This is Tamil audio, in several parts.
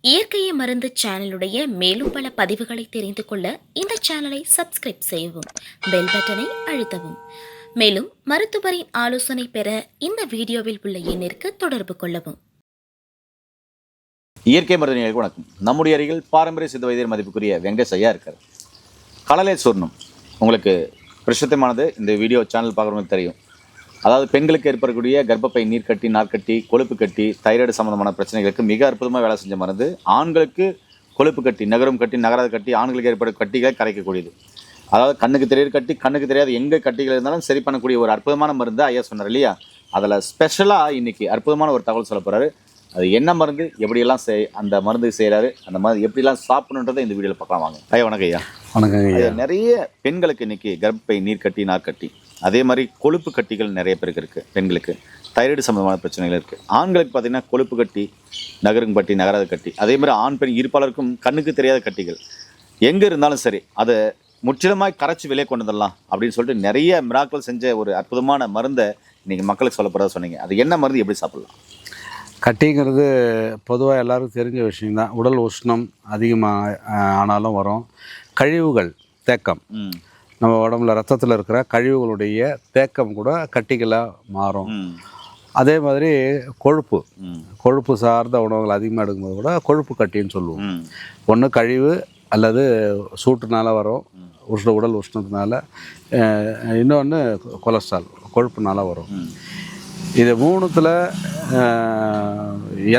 இயற்கையை மருந்து சேனலுடைய மேலும் பல பதிவுகளை தெரிந்து கொள்ள இந்த சேனலை சப்ஸ்கிரைப் செய்யவும், பெல் பட்டனை அழுத்தவும். மேலும் மருத்துவரின் ஆலோசனை பெற இந்த வீடியோவில் உள்ள எண்ணிற்கு தொடர்பு கொள்ளவும். இயற்கை மருத்துவர்களுக்கு வணக்கம். நம்முடைய அருகில் பாரம்பரிய சித்த வைத்தியர் மதிப்புக்குரிய வெங்கடேஷ் ஐயா இருக்கார். கடலை சொர்ணம் உங்களுக்கு பிரசித்தமானது. இந்த வீடியோ சேனல் பார்க்குறவங்களுக்கு தெரியும். அதாவது பெண்களுக்கு ஏற்படக்கூடிய கர்ப்பப்பை நீர்க்கட்டி, நார்க்கட்டி, கொழுப்பு கட்டி, தைராய்டு சம்மந்தமான பிரச்சனைகளுக்கு மிக அற்புதமாக வேலை செஞ்ச மருந்து. ஆண்களுக்கு கொழுப்பு கட்டி, நகரும் கட்டி, நகராத கட்டி, ஆண்களுக்கு ஏற்படும் கட்டிகளை கரைக்கக்கூடியது. அதாவது கண்ணுக்கு தெரியாத கட்டி, கண்ணுக்கு தெரியாத எங்கே கட்டிகள் இருந்தாலும் சரி பண்ணக்கூடிய ஒரு அற்புதமான மருந்து ஐயா சொன்னார் இல்லையா? அதில் ஸ்பெஷலாக இன்றைக்கி அற்புதமான ஒரு தகவல் சொல்ல போகிறாரு. அது என்ன மருந்து, எப்படியெல்லாம் அந்த மருந்து செய்கிறாரு, அந்த மருந்து எப்படிலாம் சாப்பிடணுன்றதை இந்த வீடியோவில் பார்க்கலாம் வாங்க. ஐயா வணக்கம் ஐயா. வணக்கம் ஐயா. நிறைய பெண்களுக்கு இன்றைக்கி கர்ப்பப்பை நீர்க்கட்டி, நார்க்கட்டி, அதே மாதிரி கொழுப்பு கட்டிகள் நிறைய பேருக்கு இருக்குது. பெண்களுக்கு தைராய்டு சம்மந்தமான பிரச்சனைகள் இருக்குது. ஆண்களுக்கு பார்த்திங்கன்னா கொழுப்பு கட்டி, நகரும் கட்டி, நகராத கட்டி, அதே மாதிரி ஆண் பெண் இருப்பாளருக்கும் கண்ணுக்கு தெரியாத கட்டிகள் எங்கே இருந்தாலும் சரி அதை முற்றிலுமாய் கரைச்சி வெளியே கொண்டு வந்துடலாம் அப்படின்னு சொல்லிட்டு நிறைய மிராக்கள் செஞ்ச ஒரு அற்புதமான மருந்தை இன்றைக்கி மக்களுக்கு சொல்லப்படுறதா சொன்னீங்க. அது என்ன மருந்து, எப்படி சாப்பிட்லாம்? கட்டிங்கிறது பொதுவாக எல்லாருக்கும் தெரிஞ்ச விஷயந்தான். உடல் உஷ்ணம் அதிகமாக ஆனாலும் வரும். கழிவுகள் தேக்கம், நம்ம உடம்புல ரத்தத்தில் இருக்கிற கழிவுகளுடைய தேக்கம் கூட கட்டிகளாக மாறும். அதே மாதிரி கொழுப்பு சார்ந்த உணவுகள் அதிகமாக எடுக்கும்போது கூட கொழுப்பு கட்டின்னு சொல்லுவோம். ஒன்று கழிவு அல்லது சூட்டுனால வரும், உடல் உஷ்ணத்தினால, இன்னொன்று கொலஸ்ட்ரால் கொழுப்புனால வரும். இது மூணுத்தில்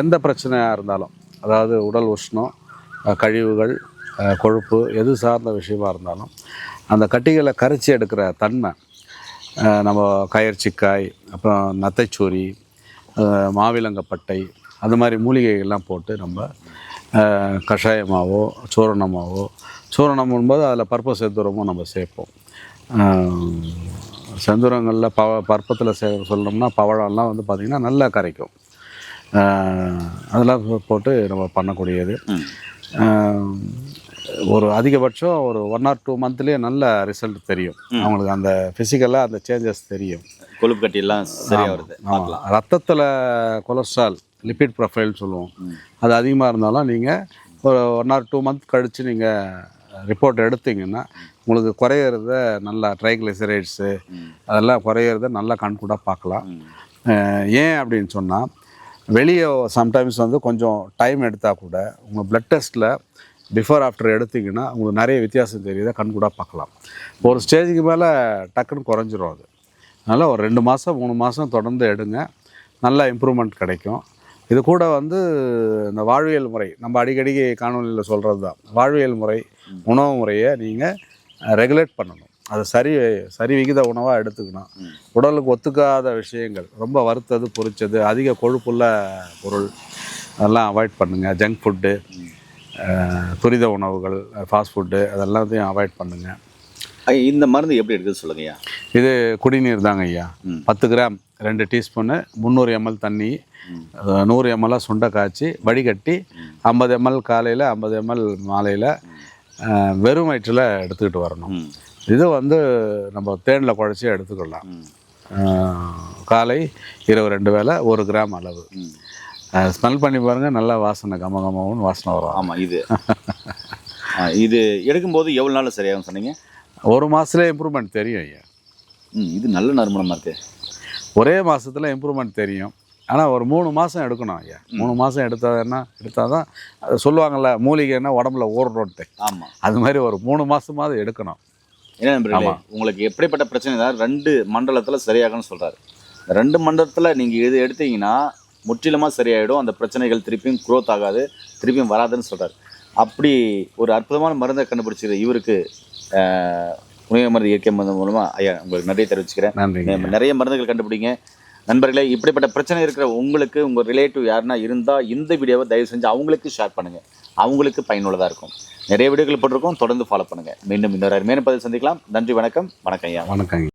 எந்த பிரச்சனையாக இருந்தாலும், அதாவது உடல் உஷ்ணம், கழிவுகள், கொழுப்பு எது சார்ந்த விஷயமா இருந்தாலும் அந்த கட்டிகளை கரைச்சி எடுக்கிற தன்மை, நம்ம கயர்ச்சிக்காய், அப்புறம் நத்தைச்சூரி, மாவிலங்கப்பட்டை, அந்த மாதிரி மூலிகைகள்லாம் போட்டு நம்ம கஷாயமாகவோ சூரணம் போது அதில் பருப்ப செந்தூரமும் நம்ம சேர்ப்போம். செந்தூரங்களில் பருப்பத்தில் சொல்லணும்னா பவழம்லாம் வந்து பார்த்திங்கன்னா நல்லா கரைக்கும். அதெல்லாம் போட்டு நம்ம பண்ணக்கூடியது. ஒரு அதிகபட்சம் ஒரு 1 or 2 மந்த்லேயே நல்ல ரிசல்ட் தெரியும் அவங்களுக்கு. அந்த ஃபிசிக்கலாக அந்த சேஞ்சஸ் தெரியும். கொழுப்பு கட்டியெல்லாம் சரியாக வருது. ரத்தத்தில் கொலஸ்ட்ரால், லிப்பிட் ப்ரொஃபைல்னு சொல்லுவோம், அது அதிகமாக இருந்தாலும் நீங்கள் ஒரு 1 or 2 மந்த் கழித்து நீங்கள் ரிப்போர்ட் எடுத்திங்கன்னா உங்களுக்கு குறையிறத நல்லா, ட்ரைக்ளிசரைட்ஸு அதெல்லாம் குறையிறத நல்லா கண்கூட பார்க்கலாம். ஏன் அப்படின்னு சொன்னால், வெளியே சம்டைம்ஸ் வந்து கொஞ்சம் டைம் எடுத்தால் கூட உங்கள் ப்ளட் டெஸ்ட்டில் பிஃபோர் ஆஃப்டர் எடுத்திங்கன்னா உங்களுக்கு நிறைய வித்தியாசம் தெரியுதை கண்கூட பார்க்கலாம். ஒரு ஸ்டேஜுக்கு மேலே டக்குன்னு குறைஞ்சிரும் அது. அதனால் ஒரு 2 மாதம் 3 மாதம் தொடர்ந்து எடுங்க, நல்ல இம்ப்ரூவ்மெண்ட் கிடைக்கும். இது கூட வந்து இந்த வாழ்வியல் முறை, நம்ம அடிக்கடி காணொலியில் சொல்கிறது தான், வாழ்வியல் முறை, உணவு முறையை நீங்கள் ரெகுலேட் பண்ணணும். அது சரி விகித உணவாக எடுத்துக்கணும். உடலுக்கு ஒத்துக்காத விஷயங்கள், ரொம்ப வறுத்தது, பொரித்தது, அதிக கொழுப்புள்ள பொருள் அதெல்லாம் அவாய்ட் பண்ணுங்கள். ஜங்க் ஃபுட்டு, துரித உணவுகள், ஃபாஸ்ட் ஃபுட்டு அதெல்லாத்தையும் அவாய்ட் பண்ணுங்கள். இந்த மருந்து எப்படி எடுக்குது சொல்லுங்கய்யா? இது குடிநீர் தாங்க ஐயா. 10 கிராம் 2 டீஸ்பூனு 300 ml தண்ணி, 100 ml சுண்டை காய்ச்சி வடிகட்டி 50 ml காலையில் 50 ml மாலையில் வெறும் வயிற்றில் எடுத்துக்கிட்டு வரணும். இது வந்து நம்ம தேனில் குழச்சி எடுத்துக்கலாம். காலை இரவு 2 வேளை 1 கிராம் அளவு. ஸ்மெல் பண்ணி பாருங்கள், நல்லா வாசனை, கமகமாவும் வாசனை வரும். ஆமாம். இது எடுக்கும்போது எவ்வளோ நாள் சரியாகும் சொன்னீங்க? 1 மாதத்துலேயே இம்ப்ரூவ்மெண்ட் தெரியும் ஐயா. இது நல்ல நறுமணமாக இருக்குது. ஒரே மாதத்தில் இம்ப்ரூவ்மெண்ட் தெரியும். ஆனால் ஒரு 3 மாதம் எடுக்கணும் ஐயா. 3 மாதம் எடுத்தால் தான் சொல்லுவாங்கள்ல, மூலிகைன்னா உடம்புல ஊறணுன்ட்டு. ஆமாம், அது மாதிரி ஒரு 3 மாதமாவது எடுக்கணும். என்ன நம்புறீங்க? உங்களுக்கு எப்படிப்பட்ட பிரச்சனை தான் 2 மண்டலத்தில் சரியாகணும்னு சொல்கிறாரு. 2 மண்டலத்தில் நீங்கள் இது எடுத்தீங்கன்னா முற்றிலுமாக சரியாயிடும். அந்த பிரச்சனைகள் திருப்பியும் க்ரோத் ஆகாது, திருப்பியும் வராதுன்னு சொல்கிறார். அப்படி ஒரு அற்புதமான மருந்தை கண்டுபிடிச்சிரு இவருக்கு உணவு மருந்து, இயற்கை மருந்து மூலமாக ஐயா உங்களுக்கு நிறைய தெரிவிச்சுக்கிறேன். நிறைய மருந்துகள் கண்டுபிடிங்க நண்பர்களே. இப்படிப்பட்ட பிரச்சனை இருக்கிற உங்களுக்கு, உங்கள் ரிலேட்டிவ் யாருன்னா இருந்தால் இந்த வீடியோவை தயவு செஞ்சு அவங்களுக்கு ஷேர் பண்ணுங்கள். அவங்களுக்கு பயனுள்ளதாக இருக்கும். நிறைய வீடியோக்கள் போட்டிருக்கோம், தொடர்ந்து ஃபாலோ பண்ணுங்கள். மீண்டும் இன்னொரு அருமையான பதிவு சந்திக்கலாம். நன்றி, வணக்கம். வணக்கம் ஐயா. வணக்கம்.